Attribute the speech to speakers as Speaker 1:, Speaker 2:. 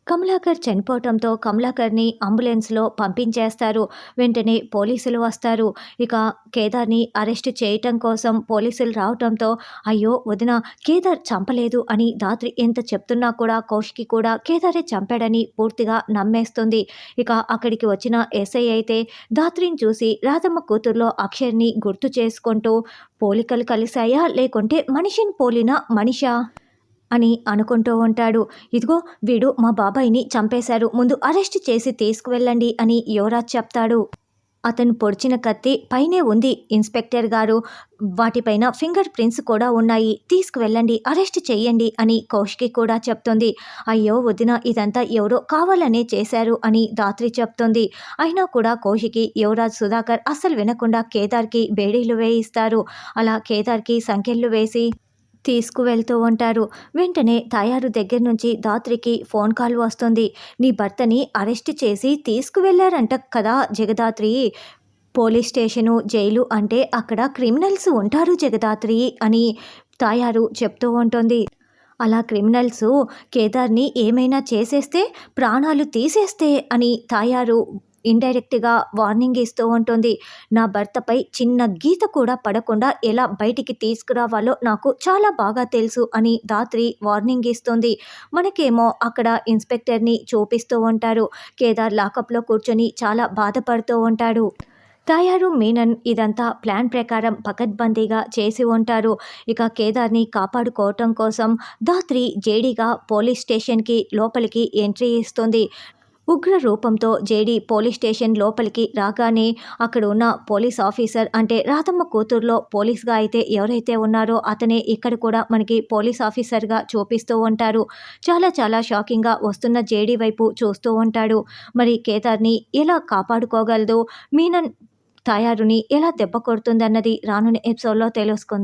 Speaker 1: కమలాకర్ చనిపోవటంతో కమలాకర్‌ని అంబులెన్స్‌లో పంపించేస్తారు. వెంటనే పోలీసులు వస్తారు. ఇక కేదార్‌ని అరెస్ట్ చేయటం కోసం పోలీసులు రావటంతో, "అయ్యో! వదిన కేదార్ చంపలేదు" అని ధాత్రి ఎంత చెప్తున్నా కూడా కౌశికి కూడా కేదారే చంపాడని పూర్తిగా నమ్మేస్తుంది. ఇక అక్కడికి వచ్చిన ఎస్ఐ అయితే ధాత్రిని చూసి రాధమ్మ కూతుర్లో అక్షర్‌ని గుర్తు చేసుకుంటూ, "పోలికలు కలిసాయా? లేకుంటే మనిషిని పోలిన మనిషా?" అని అనుకుంటూ ఉంటాడు. "ఇదిగో వీడు మా బాబాయిని చంపేశారు. ముందు అరెస్ట్ చేసి తీసుకువెళ్ళండి" అని యువరాజ్ చెప్తాడు. "అతను పొడిచిన కత్తి పైనే ఉంది ఇన్స్‌పెక్టర్ గారు. వాటిపైన ఫింగర్ ప్రింట్స్ కూడా ఉన్నాయి. తీసుకువెళ్ళండి. అరెస్ట్ చెయ్యండి" అని కౌశికి కూడా చెప్తుంది. "అయ్యో! వదిన ఇదంతా ఎవరో కావాలనే చేశారు" అని ధాత్రి చెప్తుంది. అయినా కూడా కౌశికి, యువరాజ్, సుధాకర్ అస్సలు వినకుండా కేదార్‌కి బేడీలు వేయిస్తారు. అలా కేదార్‌కి సంకెళ్ళు వేసి తీసుకువెళ్తూ ఉంటారు. వెంటనే తయారు దగ్గర నుంచి ధాత్రికి ఫోన్ కాల్ వస్తుంది. "నీ భర్తని అరెస్ట్ చేసి తీసుకువెళ్లారంట కదా జగదాత్రి. పోలీస్ స్టేషను, జైలు అంటే అక్కడ క్రిమినల్స్ ఉంటారు జగదాత్రి" అని తాయారు చెప్తూ ఉంటుంది. "అలా క్రిమినల్సు కేదార్‌ని ఏమైనా చేసేస్తే, ప్రాణాలు తీసేస్తే" అని తాయారు ఇండైరెక్ట్‌గా వార్నింగ్ ఇస్తూ ఉంటుంది. "నా భర్తపై చిన్న గీత కూడా పడకుండా ఎలా బయటికి తీసుకురావాలో నాకు చాలా బాగా తెలుసు" అని ధాత్రి వార్నింగ్ ఇస్తుంది. మనకేమో అక్కడ ఇన్స్‌పెక్టర్‌ని చూపిస్తూ ఉంటారు. కేదార్ లాకప్‌లో కూర్చొని చాలా బాధపడుతూ ఉంటాడు. తయారు, మీనన్ ఇదంతా ప్లాన్ ప్రకారం పకడ్బందీగా చేసి ఉంటారు. ఇక కేదార్‌ని కాపాడుకోవటం కోసం ధాత్రి జేడీగా పోలీస్ స్టేషన్‌కి లోపలికి ఎంట్రీ ఇస్తుంది. ఉగ్ర రూపంతో జేడీ పోలీస్ స్టేషన్ లోపలికి రాగానే అక్కడ ఉన్న పోలీస్ ఆఫీసర్, అంటే రాధమ్మ కూతుర్లో పోలీస్‌గా అయితే ఎవరైతే ఉన్నారో అతనే ఇక్కడ కూడా మనకి పోలీస్ ఆఫీసర్‌గా చూపిస్తూ ఉంటారు. చాలా చాలా షాకింగ్‌గా వస్తున్న జేడీ వైపు చూస్తూ ఉంటాడు. మరి కేదార్‌ని ఎలా కాపాడుకోగలదు, మీనన్ తయారుని ఎలా దెబ్బ కొడుతుందన్నది రానున్న ఎపిసోడ్‌లో తెలుసుకుందాం.